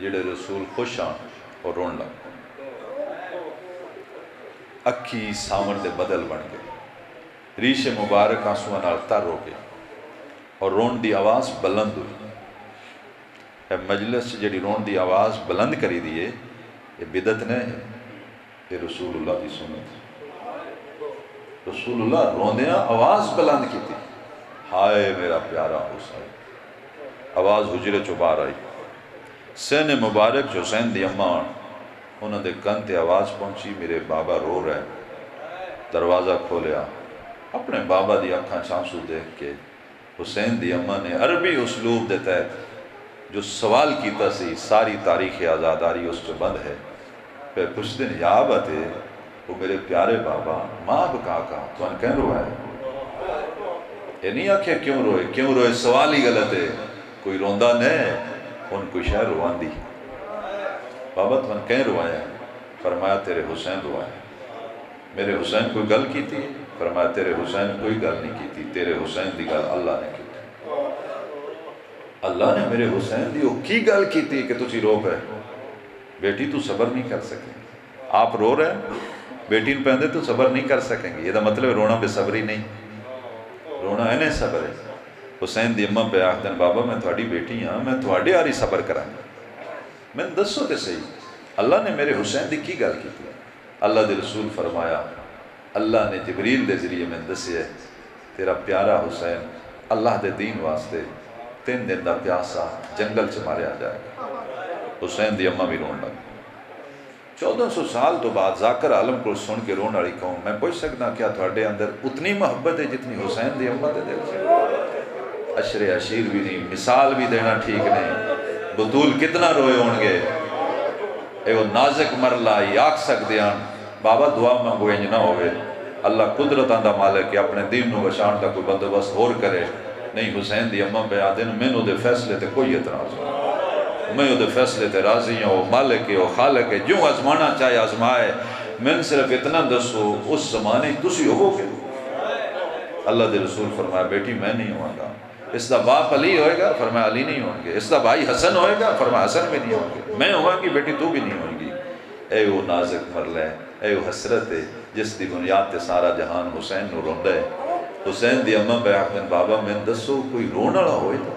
جڑے رسول خوش آن اور رون لگ اکھی سامر دے بدل بن گئے، ریش مبارک آنسواں نال تر ہو گئے اور رون دی آواز بلند ہوئی۔ اے مجلس جڑی رون دی آواز بلند کری دیئے یہ بدعت نہیں ہے، یہ رسول اللہ دی سنت۔ رسول اللہ روندیاں آواز بلند کی تھی، ہائے میرا پیارا حسین، آواز حجرے چو باہر آئی، سین مبارک جو حسین دی اماں انہوں نے کن تے آواز پہنچی، میرے بابا رو رہے، دروازہ کھولیا، اپنے بابا دی اکھاں چانسو دیکھ کے حسین دی اماں نے عربی اسلوب دے تحت جو سوال کیتا سی، ساری تاریخ آزاداری اس سے بند ہے، پھر کچھ دن یا آبتے وہ میرے پیارے بابا ماں بکا کا تو ان کہن روائے، یہ نہیں آکھے کیوں روئے، سوال ہی غلط ہے، کوئی روندہ نہیں، ان کو شہر روان دی، بابا تو ان کہن روائے، فرمایا تیرے حسین روائے، میرے حسین کوئی گل کی تھی، فرمایا تیرے حسین کوئی گل نہیں کی تھی، تیرے حسین دی گل اللہ نے کی تھی، اللہ نے میرے حسین دی وہ کی گل کی تھی کہ تجھی رو پہ، بیٹی تو صبر نہیں کر سکیں، آپ رو رہے ہیں بیٹی پہندے تو صبر نہیں کر سکیں گے، یہ دا مطلب رونا بے صبری نہیں، رونا ہے نہیں صبر ہے۔ حسین دی اماں پہ آخدن بابا میں تھوڑی بیٹی ہاں، میں تھوڑے آری صبر کرائیں، میں دسو تے صحیح اللہ نے میرے حسین دی کی گل کی تھی، اللہ دے رسول فرمایا اللہ نے جبریل دے ذریعے میں دسے تیرا پیارا حسین اللہ دے دین واسطے 3 دن دا پیاسا جنگل چ ماریا جائے گا۔ حسین دی اماں بھی رون لگ، 1400 سال تو بعد ذاکر عالم کو سن کے رون والی قوم، میں پوچھ سکتا کیا تھوڑے اندر اتنی محبت ہے جتنی حسین دی اماں دے دل سے؟ عشر عشیر بھی نہیں، مثال بھی دینا ٹھیک نہیں، بطول کتنا روئے ہونگے، اے وہ نازک مرلہ یاک سکتے ہیں، بابا دعا مانگو انج نہ ہوئے، اللہ قدرتاں دا مالک ہے اپنے دین نو بچان دا کوئی بندوبست اور کرے، نہیں حسین دی اماں پہ آدھن میں نو دے فیصلے تے کوئی اعتراض نہیں، میں دے فیصلے تے راضی ہوں، وہ مالک ہے وہ خالق ہے، جو آزمانا چاہے آزمائے، میں صرف اتنا دسو اس زمانے تسی ہو گے؟ اللہ دے رسول فرمایا بیٹی میں نہیں ہوں گا، اس دا باپ علی ہوئے گا، فرمایا علی نہیں ہوں گے، اس دا بھائی حسن ہوئے گا، فرمایا حسن بھی نہیں ہوں گے، میں ہوں گی بیٹی تو بھی نہیں ہوں گی۔ اے وہ نازک مرلے، اے وہ حسرت ہے جس دی بنیاد تے سارا جہان حسین نو روندہ ہے۔ حسین دی اماں پہ آخدن بابا میں دسو کوئی رون والا ہوئے تو؟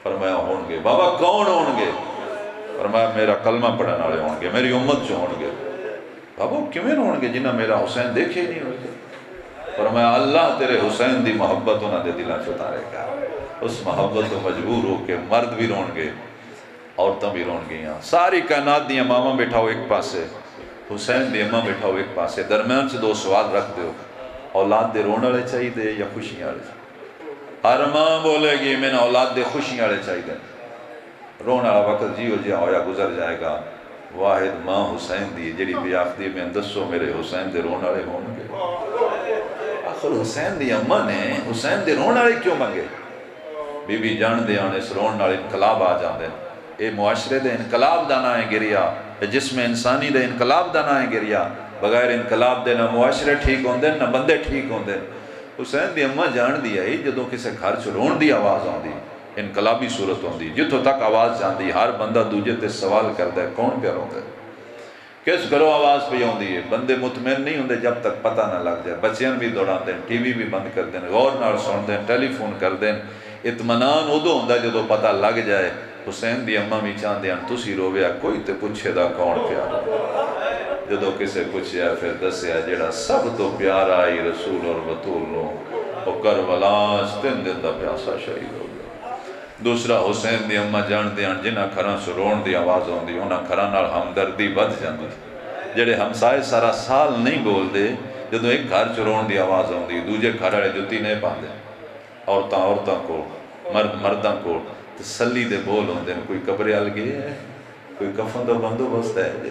فرمایا ہونگے، بابا کون ہونگے؟ فرمایا میرا کلمہ پڑھنے والے ہونگے، میری امت جو ہونگے۔ بابا کیوں ہونگے جنہاں میرا حسین دیکھے ہی نہیں ہوئے؟ فرمایا اللہ تیرے حسین دی محبت انہاں دے دلہ چھتارے گا، اس محبت تو مجبور ہو کے مرد بھی رونگے عورتیں بھی رونگیاں، ساری کائنات دی امامہ بیٹھاؤ ایک پاسے، حسین دی امامہ بیٹھاؤ ایک پاسے، درمیان سے 2 سوال رکھ دیو، اولاد دے رون والے چاہیے دے یا خوشیاں والے؟ ہر ماں بولے گی میں نے اولاد دے خوشیاں والے چاہیے دے، رون والا وقت جی ہو جیا ہویا گزر جائے گا، واحد ماں حسین دی جڑی بھی آخدی میں دسو میرے حسین دے رون والے ہوں گے؟ آخر حسین دی اماں نے حسین دے رون والے کیوں منگے؟ بی بی جان دے آنے اس رون والے انقلاب آ جاندے، یہ معاشرے دے انقلاب دا نہ ہے گریا، جسم انسانی دے انقلاب دا نہ ہے گریا۔ بغیر انقلاب دے نہ معاشرے ٹھیک ہوندے نہ بندے ٹھیک ہوندے۔ حسین دی اماں جان دی آئی جدوں کسے گھر چ رون دی آواز آندی، انقلابی صورت ہوندی، جتوں تک آواز جاندی ہر بندہ دوجے تے سوال کردا ہے کون پیا روندا ہے، کس گھروں آواز پہ آندی ہے۔ بندے مطمئن نہیں ہوندے جب تک پتہ نہ لگ جائے۔ بچیاں بھی دوڑا دیں، ٹی وی بھی بند کر دیں، غور نال سن دیں، ٹیلی فون کر دیں۔ اطمینان ادو ہوندا جدوں پتہ لگ جائے۔ حسین دی اماں بھی چاہندے ہیں تسی رویا کوئی تے پوچھے دا کون پیارا، جدوں کسے پوچھیا پھر دسیا جڑا سب تو پیارا آئی رسول اور بطول نو وہ کربلا 3 دن دا پیاسا شہید ہو گیا۔ دوسرا حسین دی اماں جاندے ہیں جنہاں گھراں چ رون دی آواز آندی انہاں گھراں نال ہمدردی ود جاندی، جڑے ہمسائے سارا سال نہیں بول دے جدوں ایک گھر چ رون دی آواز آندی دوجے گھر والے جُتی نہیں پاندے، عورتاں کو مرداں کو تسلی دے بول ہوندے ہیں، کوئی قبر ال گئے ہے، کوئی کفن دا بندوبست ہے جی،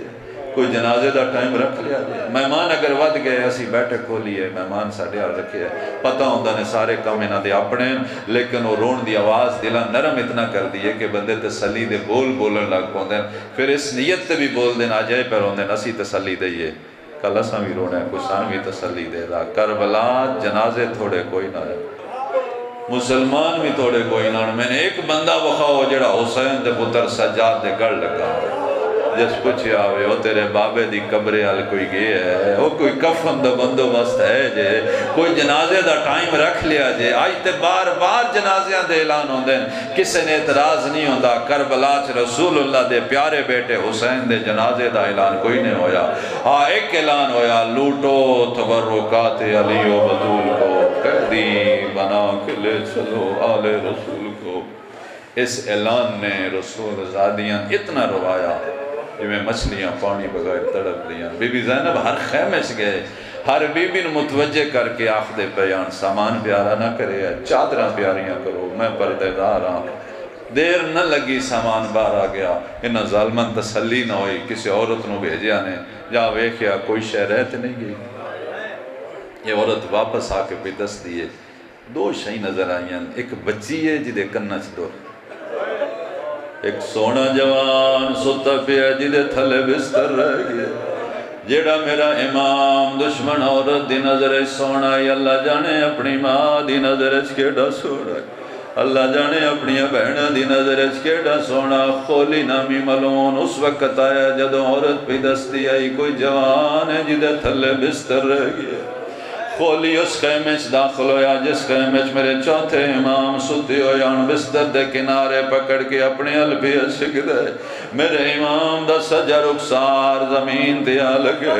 کوئی جنازے دا ٹائم رکھ لیا جی، مہمان اگر ود گئے اسی بیٹھے کھولیے مہمان ساڈے ال رکھے پتہ ہوندا نے سارے کام انہاں دے اپنے، لیکن وہ رون دی آواز دلاں نرم اتنا کر دی ہے کہ بندے تسلی دے بول بولن لگ پوندے پھر اس نیت تے بھی بول دین آ جائے پر ہوندے اسی تسلی دئیے کل اساں بھی رونا ہے، کوئی سان بھی تسلی دے دا۔ کربلا جنازے تھوڑے کوئی نہ ہے، مسلمان بھی تھوڑے کوئی نہ، میں نے ایک بندہ بخاؤ جڑا حسین دے پتر سجاد دے گڑ لگا جس پوچھے آوے وہ تیرے بابے دی قبر ال کوئی گئے ہے، وہ کوئی کفن دا بندوبست ہے جے، کوئی جنازے دا ٹائم رکھ لیا جے۔ آج تے بار بار جنازیاں دے اعلان ہوندے کسے نے اعتراض نہیں ہوندا، کربلا چ رسول اللہ دے پیارے بیٹے حسین دے جنازے دا اعلان کوئی نہیں ہویا۔ ہاں ایک اعلان ہویا، لوٹو تبرکات علی و بطول کو، قیدی بنا کے لے چلو آل رسول کو۔ اس اعلان نے رسول زادیاں اتنا روایا جو میں مچھلیاں پانی بغیر تڑپ لیاں۔ بی بی زینب ہر خیمے سے گئے، ہر بی بی متوجہ کر کے آخدے بیان سامان پیارا نہ کرے، چادراں پیاریاں کرو، میں پردے دار ہاں۔ دیر نہ لگی سامان باہر آ گیا، انہاں ظالماں تسلی نہ ہوئی، کسی عورت نو بھیجیا نے جا ویکھیا کوئی شے رہت نہیں گئی۔ یہ عورت واپس آ کے پہ دس دیے 2 شئی نظر آئیں، ایک بچی ہے جدے کنہ چ دور، ایک سونا جوان ستا پیا جدے تھلے بستر رہ گئے، جیڑا میرا امام دشمن عورت دی نظر سونا ہے، اللہ جانے اپنی ماں دی نظر کیڑا سونا ہے، اللہ جانے اپنی بہنہ دی نظر کیڑا سونا۔ خولی نامی ملون اس وقت آیا جدو عورت پہ دستی آئی کوئی جوان ہے جدے تھلے بستر رہ گئے۔ خولی اس خیمے چ داخل ہویا جس خیمے چ میرے چوتھے امام ستی ہویا، ان بستر دے کنارے پکڑ کے اپنے الفیہ سکھ دے، میرے امام دا سجا رخسار زمین دیا لگے،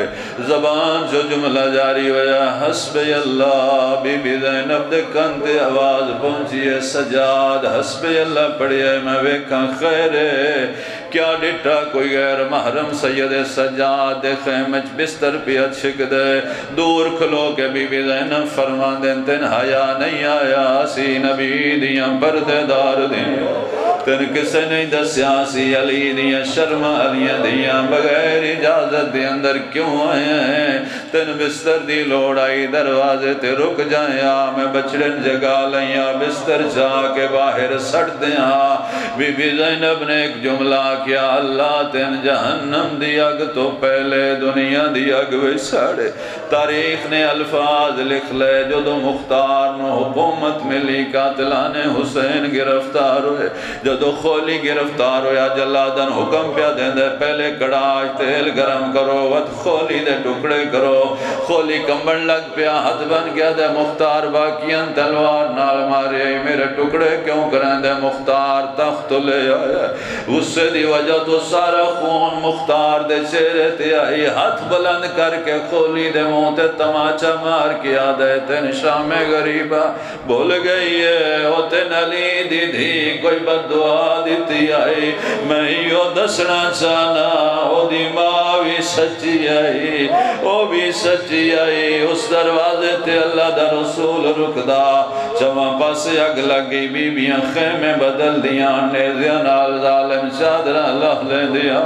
زبان جو جملہ جاری ہویا حسب اللہ۔ بی بی زینب دے کن تے آواز پہنچی ہے سجاد حسب اللہ پڑھیا میں ویکھاں خیرے کیا ڈٹا کوئی غیر محرم سید سجاد دے خیمے چ بستر پیا چھک دے، دور کھلو کے بی بی زینب فرما دیں تن حیا نہیں آیا سی نبی دیاں پردے دار دیاں، تن کسے نہیں دسیا سی علی دیاں شرم علیہ دیاں بغیر اجازت دے اندر کیوں آئے ہیں، تن بستر دی لوڑ آئی دروازے تے رک جائیں میں بچڑن جگا لیا بستر جا کے باہر سڑ دیاں۔ بی بی زینب نے ایک جملہ کیا اللہ تین جہنم دی اگ تو پہلے دنیا دی اگ وی ساڑے۔ تاریخ نے الفاظ لکھ لے جدو مختار نو حکومت ملی قاتلان حسین گرفتار ہوئے، جدو خولی گرفتار ہویا جلادن حکم پیا دیں دے پہلے کڑاش تیل گرم کرو ود خولی دے ٹکڑے کرو، خولی کمبن لگ پیا ہاتھ بن گیا دے مختار باقیاں تلوار نال مارے میرے ٹکڑے کیوں کریں دے مختار تخت لے آیا، اس سے دی وجہ تو سارا خون مختار دے چہرے تے آئی، ہاتھ بلند کر کے خولی دے منہ تے تماچا مار کیا دے تین شام غریبہ بھول گئی ہے او تین علی دی دھی کوئی بد دعا دیتی آئی، میں یو دسنا چاہنا او دی ماں بھی سچی آئی، او بھی بھی سچی آئی اس دروازے تے اللہ دا رسول رکدا چواں پاسے اگ لگی بیبیاں خیمے بدل دیاں نیزیاں نال ظالم چادرہ لہ لے دیاں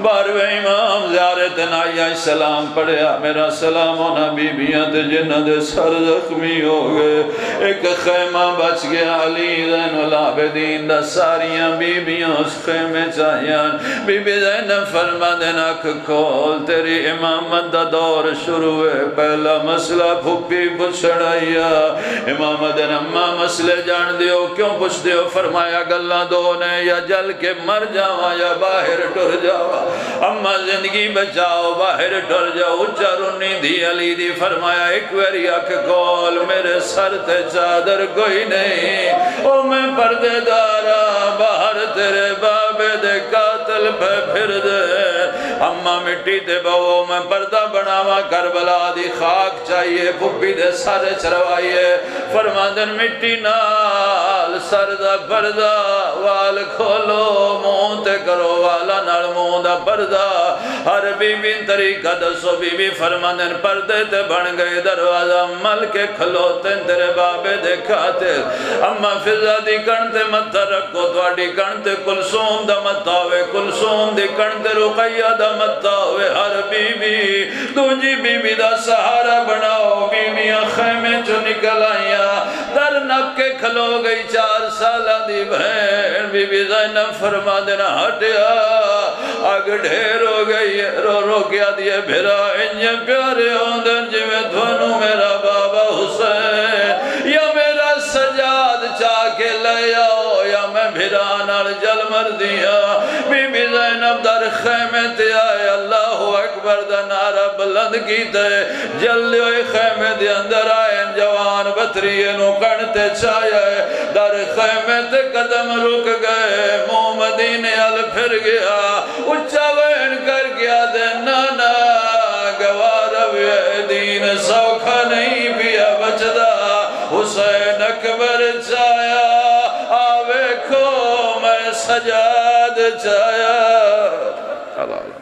بارویں امام زیارت نائی سلام پڑھیا میرا سلام ہونا بیبیاں تے جنہ دے سر زخمی ہو گئے ایک خیمہ بچ گیا علی زین العابدین دا ساریاں بیبیاں اس خیمے چاہیاں بی بی زینب فرما دینا کھول تیری امامت دا دور شروع ہے پہلا مسئلہ پھپی پچھڑایا امامت دینا اممہ مسئلے جان دیو کیوں پچھ دیو فرمایا گلہ دونے یا جل کے مر جاوا یا باہر ٹر جاوا اممہ زندگی بچاؤ باہر ٹر جاؤ اچھا رونی دی علی دی فرمایا ایک ویری اکھ کول میرے سر تے چادر کوئی نہیں او میں پردے دارا باہر تیرے بابے دے قاتل پہ پھر دے اممہ مٹی دے بہو میں پردہ بناوا کربلا دی خاک چاہیے پھپی دے سر چروائیے فرماندن مٹی نال سر دا پردہ وال کھولو مون تے کرو والا نال مون دا پردہ ہر بی بی طریقہ دسو بی بی فرماندن پردے تے بن گئے دروازہ مل کے کھلوتے تیرے بابے دے خاطر اممہ فضا دی کڑتے متہ رکھو تواڈی کڑتے کلثوم دا متہ ہوئے کلثوم دی کڑتے رقیہ دا متہ ہوئے ہر بی بی دوجی بی بی دا سہارا بناؤ بی بیاں خیمے چو نکل آئیا در نب کے کھلو گئی 4 سالہ دی بہن بی بی زینب فرما دینا ہٹیا آگ ڈھیر ہو گئی رو رو کیا دیے بھرا انجھے پیارے ہوندن جوے دھونو میرا بابا حسین یا میرا سجاد چاہ کے لے آؤ یا میں بھرانال جل مر دیا بی بی زینب در خیمے تے آئے اللہ اکبر دا نعرہ بلند کی تے جل ہوئے خیمے دے اندر آئے جوان بطریے نو کڑتے چاہے در خیمے تے قدم رک گئے منہ مدینے ال پھر گیا اچھا وین کر گیا دے نانا گواروے دین سوکھا نہیں پیا بچدا حسین اکبر چایا آوے کھو میں سجاد چایا اللہ